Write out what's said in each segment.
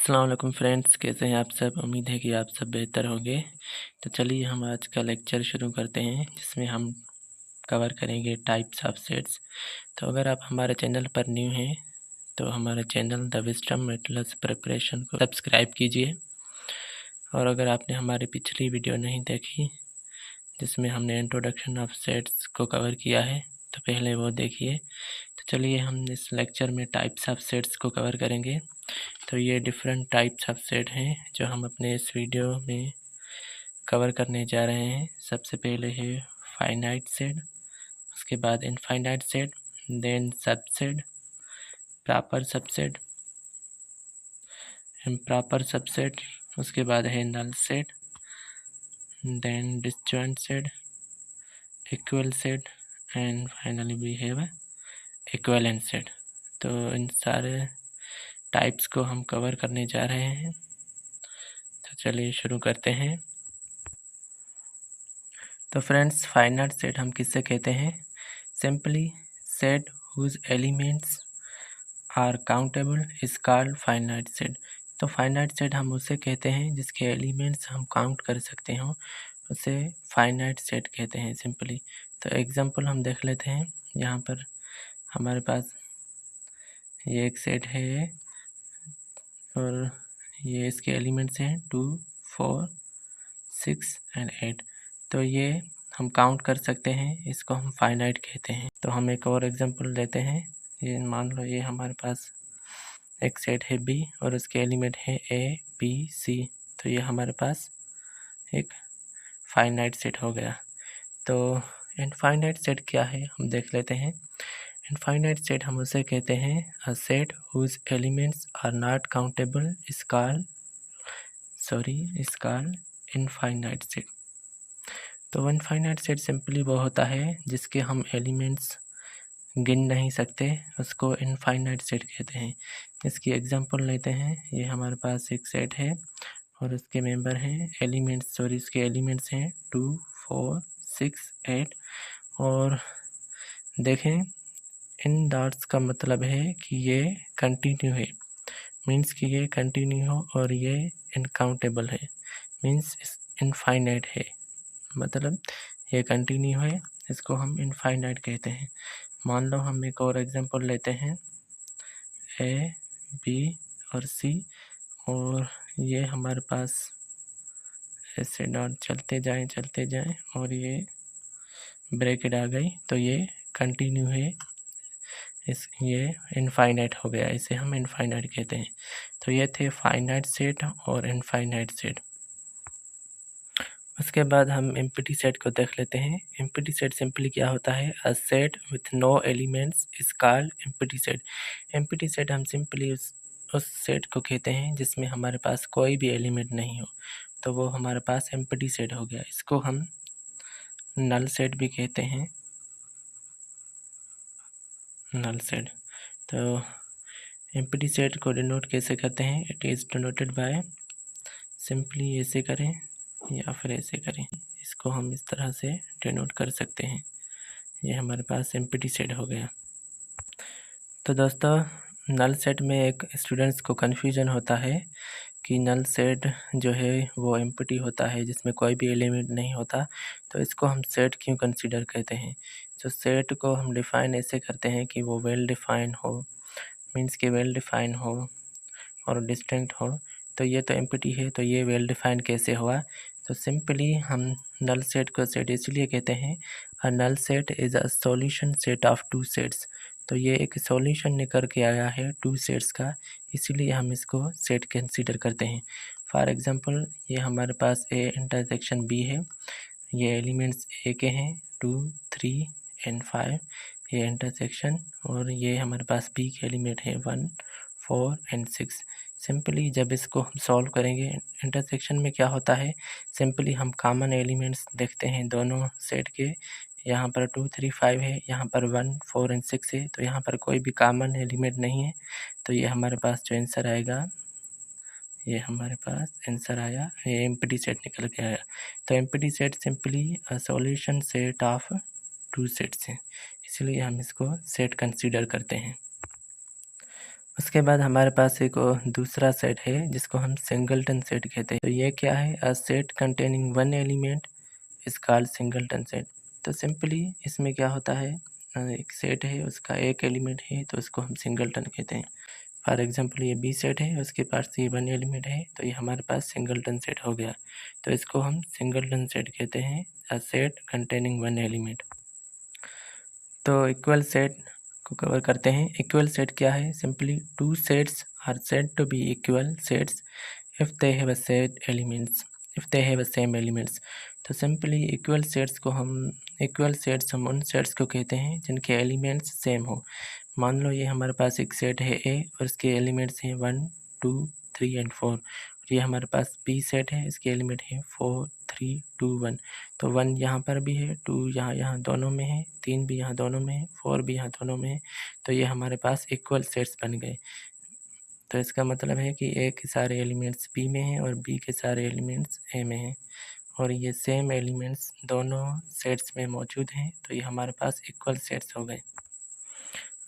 अस्सलाम वालेकुम फ्रेंड्स, कैसे हैं आप सब। उम्मीद है कि आप सब बेहतर होंगे। तो चलिए हम आज का लेक्चर शुरू करते हैं, जिसमें हम कवर करेंगे टाइप्स ऑफ सेट्स। तो अगर आप हमारे चैनल पर न्यू हैं तो हमारे channel the wisdom metals preparation को सब्सक्राइब कीजिए। और अगर आपने हमारी पिछली वीडियो नहीं देखी जिसमें हमने इंट्रोडक्शन ऑफ सेट्स को कवर किया है तो पहले वो देखिए। तो चलिए हम इस लेक्चर में टाइप्स ऑफ सेट्स को कवर करेंगे। तो ये डिफरेंट टाइप्स ऑफ सेट हैं जो हम अपने इस वीडियो में कवर करने जा रहे हैं। सबसे पहले है फाइनाइट सेट, उसके बाद infinite set, then subset, proper subset, improper subset, उसके बाद है null set, then disjoint set, equal set and finally we have equivalent set. तो इन सारे टाइप्स को हम कवर करने जा रहे हैं। तो चलिए शुरू करते हैं। तो फ्रेंड्स, फाइनाइट सेट हम किससे कहते हैं? Simply set whose elements are countable is called finite set. तो फाइनाइट सेट हम उसे कहते हैं जिसके एलिमेंट्स हम काउंट कर सकते हो, उसे फाइनाइट सेट कहते हैं सिंपली। तो एग्जांपल हम देख लेते हैं। यहाँ पर हमारे पास ये एक सेट है और ये इसके एलिमेंट्स हैं 2, 4, 6 एंड 8। तो ये हम काउंट कर सकते हैं, इसको हम फाइनाइट कहते हैं। तो हम एक और एग्जांपल लेते हैं। ये मान लो ये हमारे पास एक सेट है बी और उसके एलिमेंट है ए, बी, सी। तो ये हमारे पास एक फाइनाइट सेट हो गया। तो इनफाइनाइट सेट क्या है हम देख लेते हैं। इनफाइनाइट सेट हम उसे कहते हैं a set whose elements are not countable is called infinite set. तो इनफाइनाइट सेट सिंपली वो होता है जिसके हम एलिमेंट्स गिन नहीं सकते, उसको इनफाइनाइट सेट कहते हैं। इसकी एग्जांपल लेते हैं। ये हमारे पास एक सेट है और उसके मेंबर हैं इसके एलिमेंट्स हैं 2, 4, 6, 8। और देखें, इन डॉट्स का मतलब है कि ये कंटिन्यू है, मीन्स कि ये कंटिन्यू हो, और ये इनकाउंटेबल है, मीन्स इनफाइनाइट है, मतलब ये कंटिन्यू है, इसको हम इनफाइनाइट कहते हैं। मान लो हम एक और एग्जांपल लेते हैं, ए, बी और सी, और ये हमारे पास ऐसे डॉट चलते जाएं और ये ब्रैकेट आ गई, तो ये कंटिन्यू है, ये इनफाइनाइट हो गया, इसे हम इनफाइनाइट कहते हैं। तो ये थे फाइनाइट सेट और इनफाइनाइट सेट। उसके बाद हम एम्प्टी सेट को देख लेते हैं। एम्प्टी सेट सिंपली क्या होता है? A set with no elements is called empty set. Empty set हम सिंपली उस सेट को कहते हैं जिसमें हमारे पास कोई भी एलिमेंट नहीं हो, तो वो हमारे पास एम्प्टी सेट हो गया। इसको हम नल सेट भी कहते हैं, नल सेट। तो एम्प्टी सेट को डिनोट कैसे करते हैं? It is denoted by, simply ऐसे करें या फिर ऐसे करें, इसको हम इस तरह से डिनोट कर सकते हैं। ये हमारे पास एम्प्टी सेट हो गया। तो दोस्तों, नल सेट में एक स्टूडेंट्स को कन्फ्यूजन होता है कि नल सेट जो है वो एम्प्टी होता है, जिसमें कोई भी एलिमेंट नहीं होता, तो इसको हम सेट क्यों कंसीडर करते हैं? जो सेट को हम डिफ़ाइन ऐसे करते हैं कि वो वेल डिफ़ाइन हो, मीन्स कि वेल डिफ़ाइन हो और डिस्टिंक्ट हो। तो ये तो एम्प्टी है, तो ये वेल डिफ़ाइन कैसे हुआ? तो सिंपली हम नल सेट को सेट इसलिए कहते हैं, a null set is a solution set of 2 sets. तो ये एक सॉल्यूशन निकल के आया है 2 सेट्स का, इसीलिए हम इसको सेट कंसीडर करते हैं। फॉर एग्जांपल, ये हमारे पास ए इंटरसेक्शन बी है, ये एलिमेंट्स ए के हैं 2, 3 एंड 5, ये इंटरसेक्शन, और ये हमारे पास बी के एलिमेंट है 1, 4 एंड 6। सिंपली जब इसको हम सॉल्व करेंगे, इंटरसेक्शन में क्या होता है, सिंपली हम कॉमन एलिमेंट्स देखते हैं दोनों सेट के। यहाँ पर 2, 3, 5 है, यहाँ पर 1, 4 एंड 6 है, तो यहाँ पर कोई भी कॉमन एलिमेंट नहीं है। तो ये हमारे पास जो आंसर आएगा, ये हमारे पास आंसर आया, ये एम्प्टी सेट निकल के आया। तो empty set simply solution set of 2 sets हैं, इसलिए हम इसको सेट कंसीडर करते हैं। उसके बाद हमारे पास एक दूसरा सेट है जिसको हम सिंगलटन सेट कहते हैं। तो ये क्या है, a set containing one element is called singleton set. तो सिंपली इसमें क्या होता है, एक सेट है उसका एक एलिमेंट है तो उसको हम सिंगलटन कहते हैं। फॉर एग्जांपल ये बी सेट है, उसके पास ये वन एलिमेंट है तो ये हमारे पास सिंगलटन सेट हो गया। तो इसको हम सिंगलटन सेट कहते हैं, a set containing one element. तो इक्वल सेट को कवर करते हैं। इक्वल सेट क्या है, simply two sets are said to be equal sets if they have a set elements, if they have a same elements. तो सिंपली इक्वल सेट्स हम उन सेट्स को कहते हैं जिनके एलिमेंट्स सेम हो। मान लो ये हमारे पास एक सेट है ए और इसके एलिमेंट्स हैं 1 2 3 एंड 4। ये हमारे पास बी सेट है, इसके एलिमेंट है 4 3 2 1। तो 1 यहाँ पर भी है, 2 यहाँ दोनों में है, 3 भी यहाँ दोनों में है, 4 भी यहाँ दोनों में है। तो ये हमारे पास इक्वल सेट्स बन गए। तो इसका मतलब है कि ए के सारे एलिमेंट्स बी में हैं और बी के सारे एलिमेंट्स ए में हैं और ये सेम एलिमेंट्स दोनों सेट्स में मौजूद हैं। तो ये हमारे पास इक्वल सेट्स हो गए।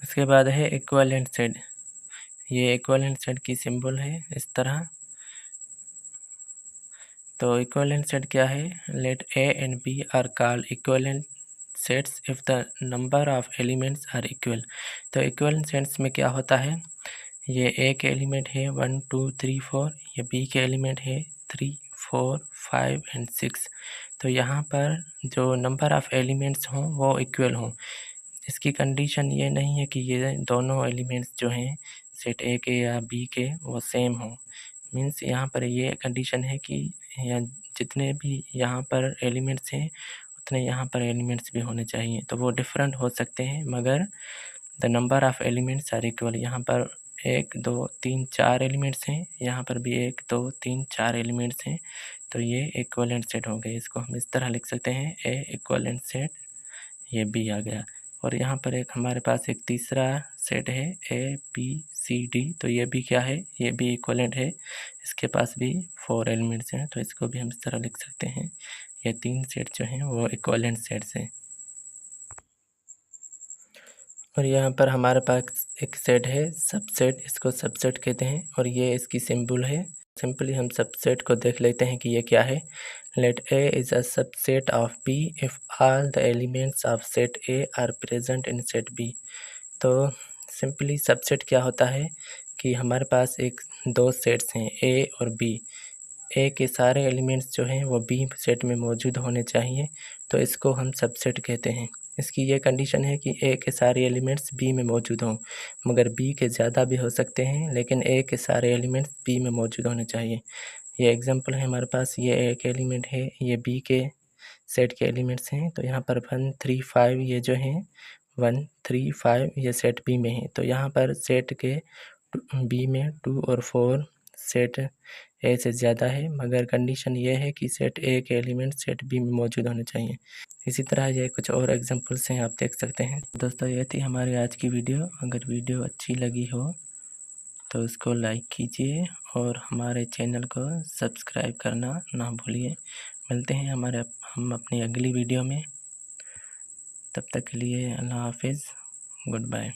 उसके बाद है इक्विवेलेंट सेट। ये इक्विवेलेंट सेट की सिंबल है इस तरह। तो इक्विवेलेंट सेट क्या है, let A and B are called equivalent sets if the number of elements are equal. तो इक्विवेलेंट सेट्स में क्या होता है, ये ए के एलिमेंट है 1 2 3 4, ये बी के एलिमेंट है 3 4 5 एंड 6। तो यहाँ पर जो नंबर ऑफ एलिमेंट्स हों वो इक्वल हों। इसकी कंडीशन ये नहीं है कि ये दोनों एलिमेंट्स जो हैं सेट ए के या बी के वो सेम हों। मीन्स यहाँ पर ये कंडीशन है कि जितने भी यहाँ पर एलिमेंट्स हैं उतने यहाँ पर एलिमेंट्स भी होने चाहिए। तो वो डिफरेंट हो सकते हैं मगर the number of elements are equal. यहाँ पर 1 2 3 4 एलिमेंट्स हैं, यहाँ पर भी 1 2 3 4 एलिमेंट्स हैं। तो ये इक्विवेलेंट सेट हो गए। इसको हम इस तरह लिख सकते हैं, ए इक्विवेलेंट सेट, ये बी आ गया। और यहाँ पर एक हमारे पास एक तीसरा सेट है ए बी सी डी। तो ये भी क्या है, ये भी इक्विवेलेंट है, इसके पास भी 4 एलिमेंट्स हैं। तो इसको भी हम इस तरह लिख सकते हैं, ये 3 सेट जो हैं वो इक्विवेलेंट सेट्स हैं। और यहाँ पर हमारे पास एक सेट है सबसेट, इसको सबसेट कहते हैं और ये इसकी सिंबल है। सिंपली हम सबसेट को देख लेते हैं कि ये क्या है। Let A is a subset of B if all the elements of set A are present in set B. तो सिंपली सबसेट क्या होता है कि हमारे पास एक दो सेट्स हैं ए और बी। ए के सारे एलिमेंट्स जो हैं वो बी सेट में मौजूद होने चाहिए, तो इसको हम सबसेट कहते हैं। इसकी ये कंडीशन है कि ए के सारे एलिमेंट्स बी में मौजूद हों, मगर बी के ज़्यादा भी हो सकते हैं लेकिन ए के सारे एलिमेंट्स बी में मौजूद होने चाहिए। ये एग्जांपल है हमारे पास, ये ए के एलिमेंट है, ये बी के सेट के एलिमेंट्स हैं। तो यहाँ पर 1 3 5 ये जो हैं 1 3 5 ये सेट बी में है। तो यहाँ पर सेट के बी में 2 और 4 सेट ए से ज़्यादा है, मगर कंडीशन ये है कि सेट ए के एलिमेंट सेट बी में मौजूद होने चाहिए। इसी तरह ये कुछ और एग्जांपल्स हैं, आप देख सकते हैं। दोस्तों ये थी हमारी आज की वीडियो। अगर वीडियो अच्छी लगी हो तो उसको लाइक कीजिए और हमारे चैनल को सब्सक्राइब करना ना भूलिए। मिलते हैं हम अपनी अगली वीडियो में। तब तक के लिए अल्लाह हाफिज़, गुड बाय।